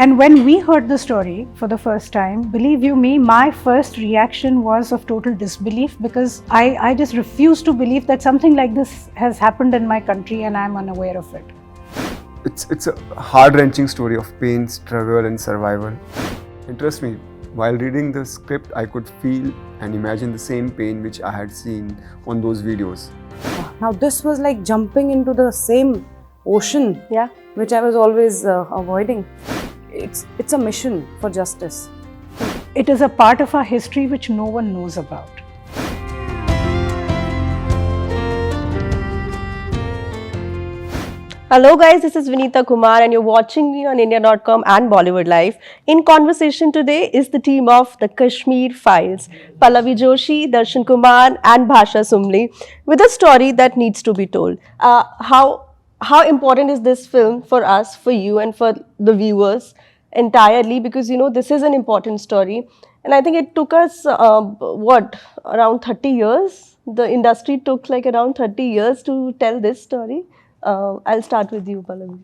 And when we heard the story for the first time, believe you me, my first reaction was of total disbelief, because I just refused to believe that something like this has happened in my country and I'm unaware of it. It's a heart-wrenching story of pain, struggle and survival. And trust me, while reading the script, I could feel and imagine the same pain which I had seen on those videos. Now this was like jumping into the same ocean, which I was always avoiding. It's a mission for justice. It is a part of our history which no one knows about. Hello guys, this is Vinita Kumar and you're watching me on India.com and Bollywood Live. In conversation today is the team of the Kashmir Files, Pallavi Joshi, Darshan, Kumar and Bhasha Sumbli, with a story that needs to be told. How important is this film for us, for you and for the viewers entirely? Because you know, this is an important story. And I think it took us, around 30 years? The industry took like around 30 years to tell this story. I'll start with you, Pallavi.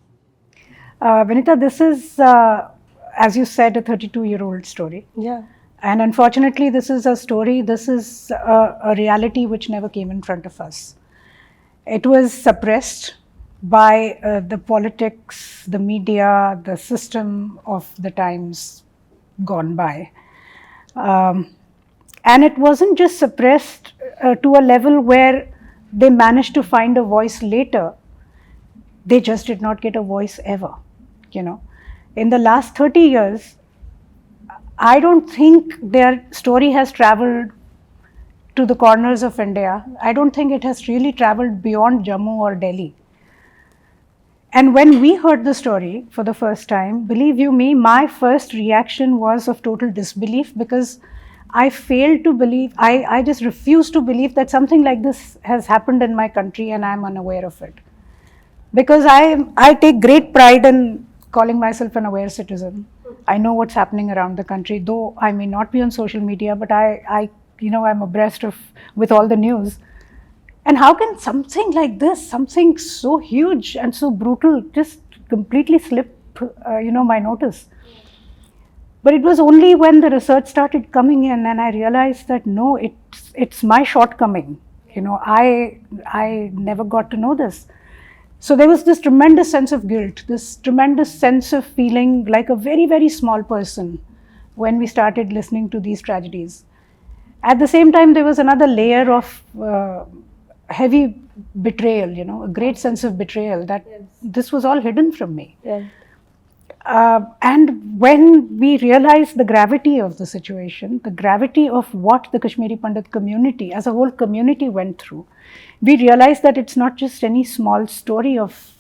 Vinita, this is, as you said, a 32-year-old story. Yeah. And unfortunately, this is a reality which never came in front of us. It was suppressed by the politics, the media, the system of the times gone by. And it wasn't just suppressed to a level where they managed to find a voice later. They just did not get a voice ever, you know. In the last 30 years, I don't think their story has traveled to the corners of India. I don't think it has really traveled beyond Jammu or Delhi. And when we heard the story for the first time, believe you me, my first reaction was of total disbelief, because I failed to believe, I just refused to believe that something like this has happened in my country and I'm unaware of it. Because I take great pride in calling myself an aware citizen. I know what's happening around the country, though I may not be on social media, but I'm abreast with all the news. And how can something like this, something so huge and so brutal, just completely slip, my notice? But it was only when the research started coming in and I realized that no, it's my shortcoming. You know, I never got to know this. So there was this tremendous sense of guilt, this tremendous sense of feeling like a very, very small person when we started listening to these tragedies. At the same time, there was another layer of heavy betrayal, you know, a great sense of betrayal that this was all hidden from me. Yeah. And when we realized the gravity of the situation, the gravity of what the Kashmiri Pandit community, as a whole community, went through, we realized that it's not just any small story of,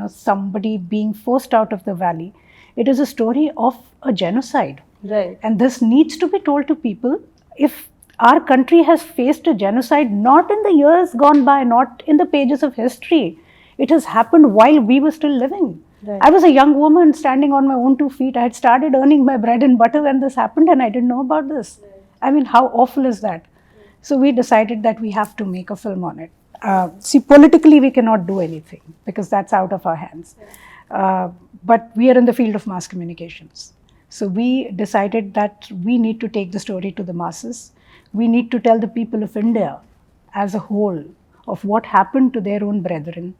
somebody being forced out of the valley. It is a story of a genocide. Right. And this needs to be told to people. If our country has faced a genocide, not in the years gone by, not in the pages of history, it has happened while we were still living. Right. I was a young woman standing on my own 2 feet. I had started earning my bread and butter when this happened and I didn't know about this. Right. I mean, how awful is that? So we decided that we have to make a film on it. See, politically we cannot do anything because that's out of our hands. But we are in the field of mass communications. So we decided that we need to take the story to the masses. We need to tell the people of India as a whole of what happened to their own brethren.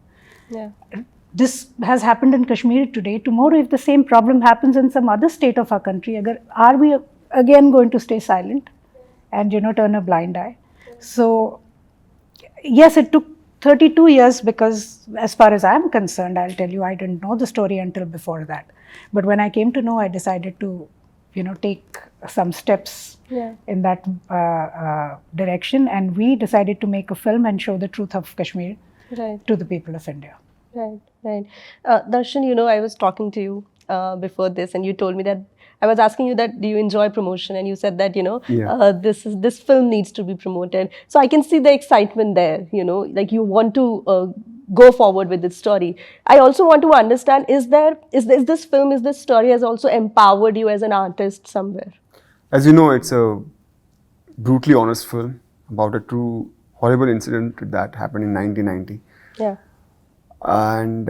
Yeah. This has happened in Kashmir today. Tomorrow, if the same problem happens in some other state of our country, are we again going to stay silent and, turn a blind eye? So, yes, it took 32 years because as far as I'm concerned, I'll tell you, I didn't know the story until before that. But when I came to know, I decided to, take some steps in that direction. And we decided to make a film and show the truth of Kashmir to the people of India. Right, right. Darshan, I was talking to you before this and you told me that, I was asking you that, do you enjoy promotion? And you said that, this film needs to be promoted. So I can see the excitement there, like you want to go forward with this story. I also want to understand, is this story has also empowered you as an artist somewhere? As you know, it's a brutally honest film about a true horrible incident that happened in 1990. Yeah. And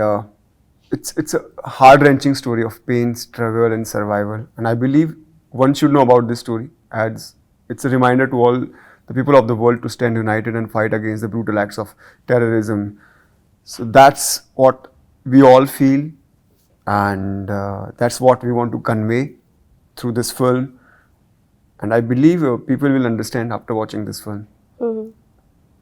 it's a heart-wrenching story of pain, struggle, and survival. And I believe one should know about this story, as it's a reminder to all the people of the world to stand united and fight against the brutal acts of terrorism. So that's what we all feel, and that's what we want to convey through this film. And I believe people will understand after watching this film.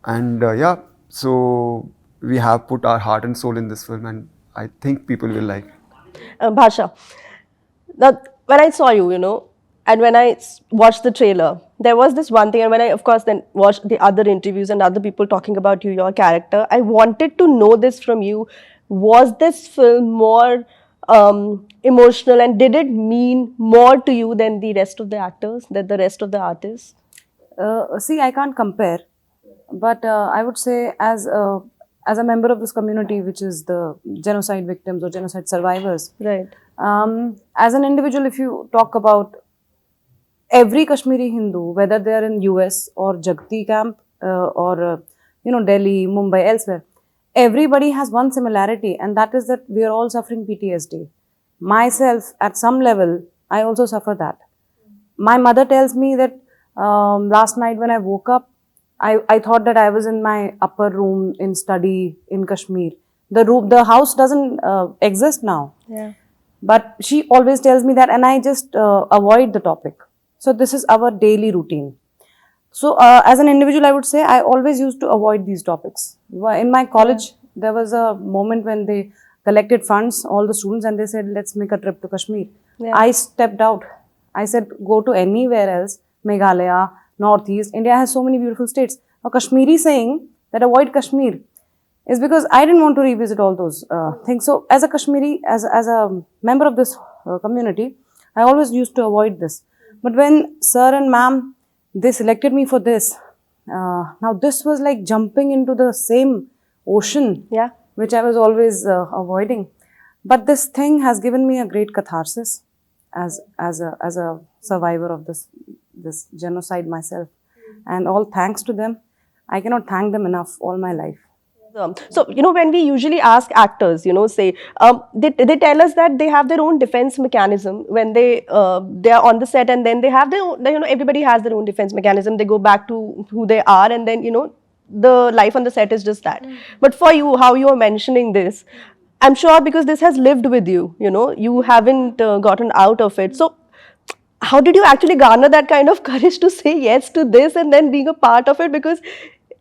And yeah, so we have put our heart and soul in this film, and I think people will like it. Bhasha, when I saw you, and when I watched the trailer, there was this one thing, and when I, of course, then watched the other interviews and other people talking about you, your character, I wanted to know this from you. Was this film more emotional, and did it mean more to you than the rest of the actors, than the rest of the artists? See, I can't compare, but I would say as a member of this community, which is the genocide victims or genocide survivors, Right. As an individual, if you talk about every Kashmiri Hindu, whether they are in US or Jagti camp or Delhi, Mumbai, elsewhere, everybody has one similarity, and that is that we are all suffering PTSD. Myself, at some level, I also suffer that. My mother tells me that last night when I woke up, I thought that I was in my upper room in study in Kashmir. The house doesn't exist now. Yeah. But she always tells me that, and I just avoid the topic. So this is our daily routine. So as an individual, I would say I always used to avoid these topics. In my college, there was a moment when they collected funds, all the students, and they said, let's make a trip to Kashmir. Yeah. I stepped out. I said, go to anywhere else, Meghalaya, Northeast. India has so many beautiful states. Now, Kashmiri saying that avoid Kashmir is because I didn't want to revisit all those things. So as a Kashmiri, as a member of this community, I always used to avoid this. But when sir and ma'am, they selected me for this, now this was like jumping into the same ocean, Yeah. which I was always avoiding. But this thing has given me a great catharsis as a survivor of this genocide myself. And all thanks to them. I cannot thank them enough all my life. So, when we usually ask actors, say, they tell us that they have their own defense mechanism when they are on the set, and then they have their own, everybody has their own defense mechanism. They go back to who they are, and then, the life on the set is just that. But for you, how you are mentioning this, I'm sure because this has lived with you, you haven't gotten out of it. So, how did you actually garner that kind of courage to say yes to this and then being a part of it? Because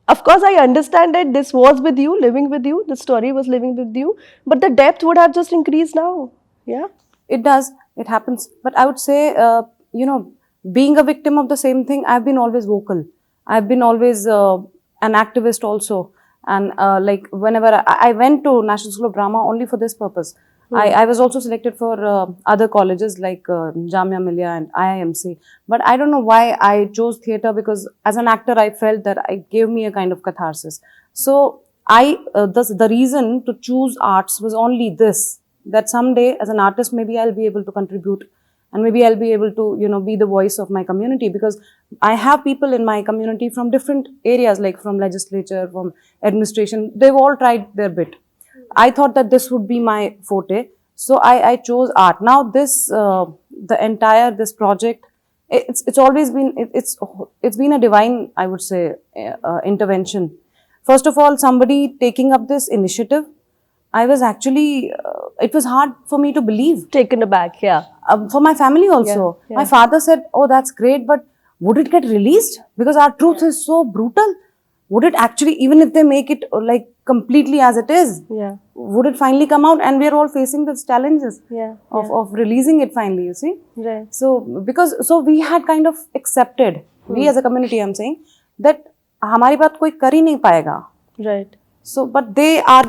of course, I understand that this was with you, living with you, the story was living with you, but the depth would have just increased now. Yeah. It does. It happens. But I would say, being a victim of the same thing, I've been always vocal. I've been always an activist also. And like whenever I went to National School of Drama only for this purpose. I was also selected for other colleges like Jamia Millia and IIMC. But I don't know why I chose theatre, because as an actor, I felt that it gave me a kind of catharsis. So the reason to choose arts was only this, that someday as an artist, maybe I'll be able to contribute, and maybe I'll be able to, be the voice of my community, because I have people in my community from different areas, like from legislature, from administration. They've all tried their bit. I thought that this would be my forte. So I chose art. Now this, this project, it's always been, it's been a divine, I would say, intervention. First of all, somebody taking up this initiative, I was actually, it was hard for me to believe. Taken aback, yeah. For my family also. Yeah. My father said, oh, that's great, but would it get released? Because our truth is so brutal. Would it actually, even if they make it like completely as it is, Yeah. would it finally come out? And we're all facing these challenges Yeah. of releasing it finally, you see. Right. So we had kind of accepted, we as a community, I'm saying, that हमारी बात कोई कर ही नहीं पाएगा. Right. So, but they are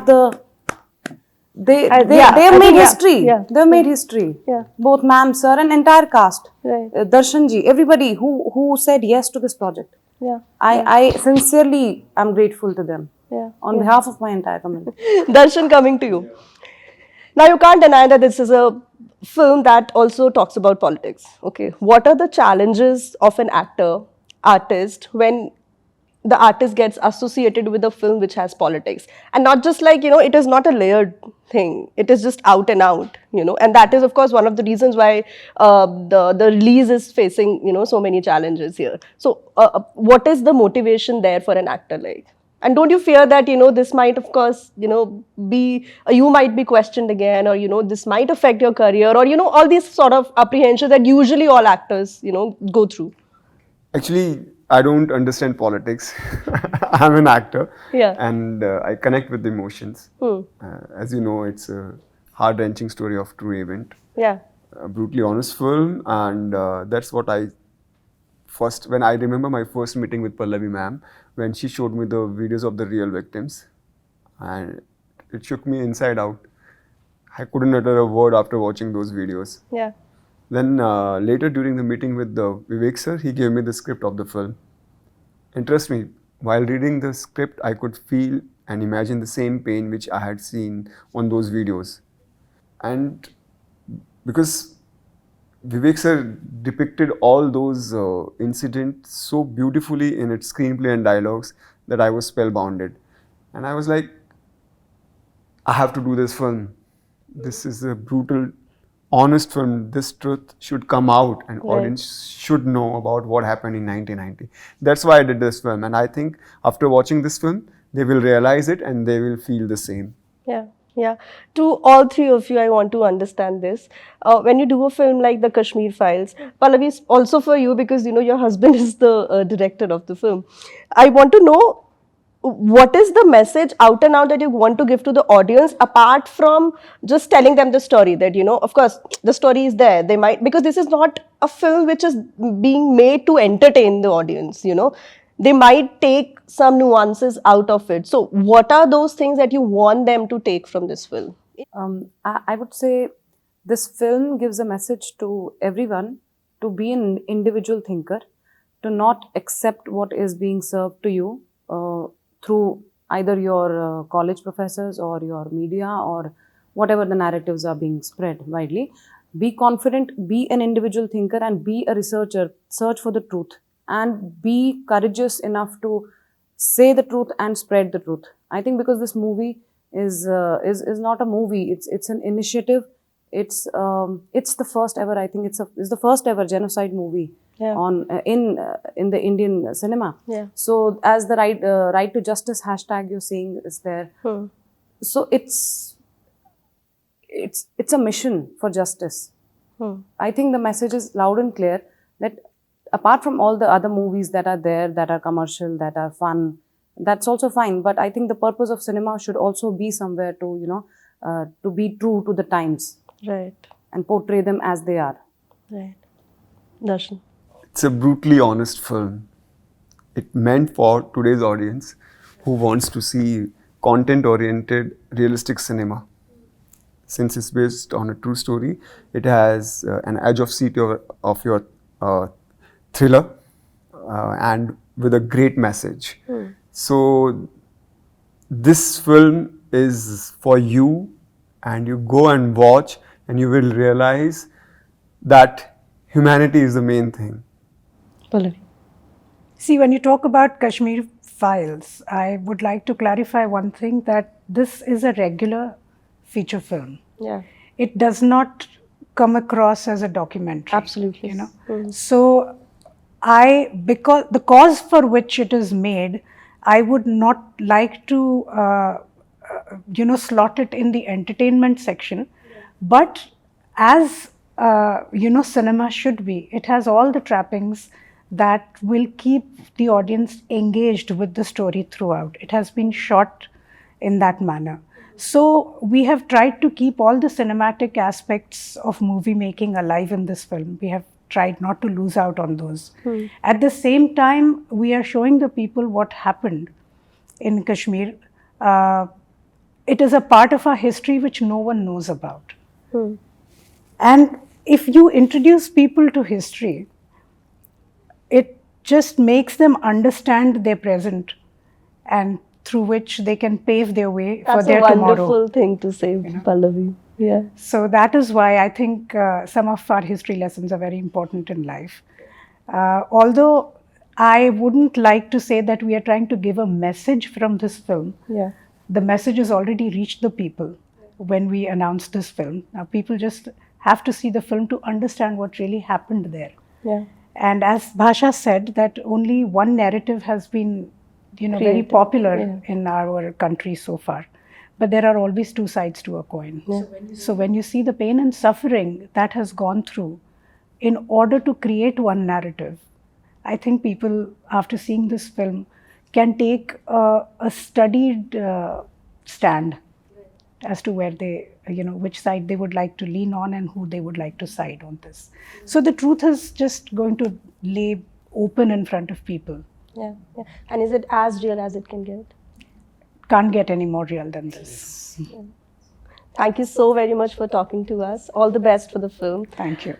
they I have think, made yeah. history. Yeah. They've made history. Yeah. Both ma'am, sir, and entire cast. Right. Darshan ji, everybody who said yes to this project. Yeah. I sincerely am grateful to them. Yeah. On behalf of my entire community. Darshan, coming to you. Now, you can't deny that this is a film that also talks about politics. Okay. What are the challenges of an artist when the artist gets associated with a film which has politics, and not just like, it is not a layered thing, it is just out and out, and that is of course one of the reasons why the release is facing, so many challenges here. So what is the motivation there for an actor like, and don't you fear that, this might of course, be you might be questioned again, or this might affect your career, or all these sort of apprehensions that usually all actors go through? Actually, I don't understand politics. I'm an actor, Yeah. and I connect with emotions. Hmm. As you know, it's a heart-wrenching story of true event, Yeah. a brutally honest film, and that's what I first. When I remember my first meeting with Pallavi ma'am, when she showed me the videos of the real victims, and it shook me inside out. I couldn't utter a word after watching those videos. Yeah. Then later during the meeting with the Vivek sir, he gave me the script of the film. And trust me, while reading the script, I could feel and imagine the same pain which I had seen on those videos. And because Vivek sir depicted all those incidents so beautifully in its screenplay and dialogues that I was spellbounded. And I was like, I have to do this film. This is a brutal, honest film. This truth should come out, and Right. audience should know about what happened in 1990. That's why I did this film, and I think after watching this film, they will realize it and they will feel the same. Yeah, yeah. To all three of you, I want to understand this. When you do a film like the Kashmir Files, Pallavi, is also for you because your husband is the director of the film. I want to know what is the message out and out that you want to give to the audience apart from just telling them the story that of course the story is there, they might, because this is not a film which is being made to entertain the audience, they might take some nuances out of it. So what are those things that you want them to take from this film? I would say this film gives a message to everyone to be an individual thinker, to not accept what is being served to you through either your college professors or your media or whatever the narratives are being spread widely. Be confident, be an individual thinker, and be a researcher. Search for the truth and be courageous enough to say the truth and spread the truth. I think because this movie is not a movie; it's an initiative. It's the first ever. I think it's the first ever genocide movie Yeah. on in the Indian cinema. Yeah. So as the right to justice hashtag you're saying is there. Hmm. So it's a mission for justice. Hmm. I think the message is loud and clear that apart from all the other movies that are there, that are commercial, that are fun, that's also fine. But I think the purpose of cinema should also be somewhere to, to be true to the times Right. and portray them as they are. Right. Darshan. It's a brutally honest film. It meant for today's audience who wants to see content-oriented, realistic cinema. Since it's based on a true story, it has an edge of seat of your thriller and with a great message. So this film is for you, and you go and watch and you will realize that humanity is the main thing. Pallavi. See, when you talk about Kashmir Files, I would like to clarify one thing, that this is a regular feature film. Yeah. It does not come across as a documentary. Absolutely. So because the cause for which it is made, I would not like to slot it in the entertainment section, but as cinema should be, it has all the trappings that will keep the audience engaged with the story throughout. It has been shot in that manner. So we have tried to keep all the cinematic aspects of movie making alive in this film. We have tried not to lose out on those. At the same time, we are showing the people what happened in Kashmir. It is a part of our history which no one knows about. And if you introduce people to history, it just makes them understand their present, and through which they can pave their way for That's their a wonderful tomorrow. thing to say, Pallavi. Yeah. So that is why I think some of our history lessons are very important in life. Although I wouldn't like to say that we are trying to give a message from this film. Yeah. The message has already reached the people when we announced this film. Now, people just have to see the film to understand what really happened there. Yeah. And as Bhasha said, that only one narrative has been, very Created. popular Yeah. in our country so far. But there are always two sides to a coin. Yeah. So when you see the pain and suffering that has gone through in order to create one narrative, I think people, after seeing this film, can take a studied stand as to where they, which side they would like to lean on and who they would like to side on this. So the truth is just going to lay open in front of people. Yeah. Yeah. And is it as real as it can get? Can't get any more real than this. Thank you so very much for talking to us. All the best for the film. Thank you.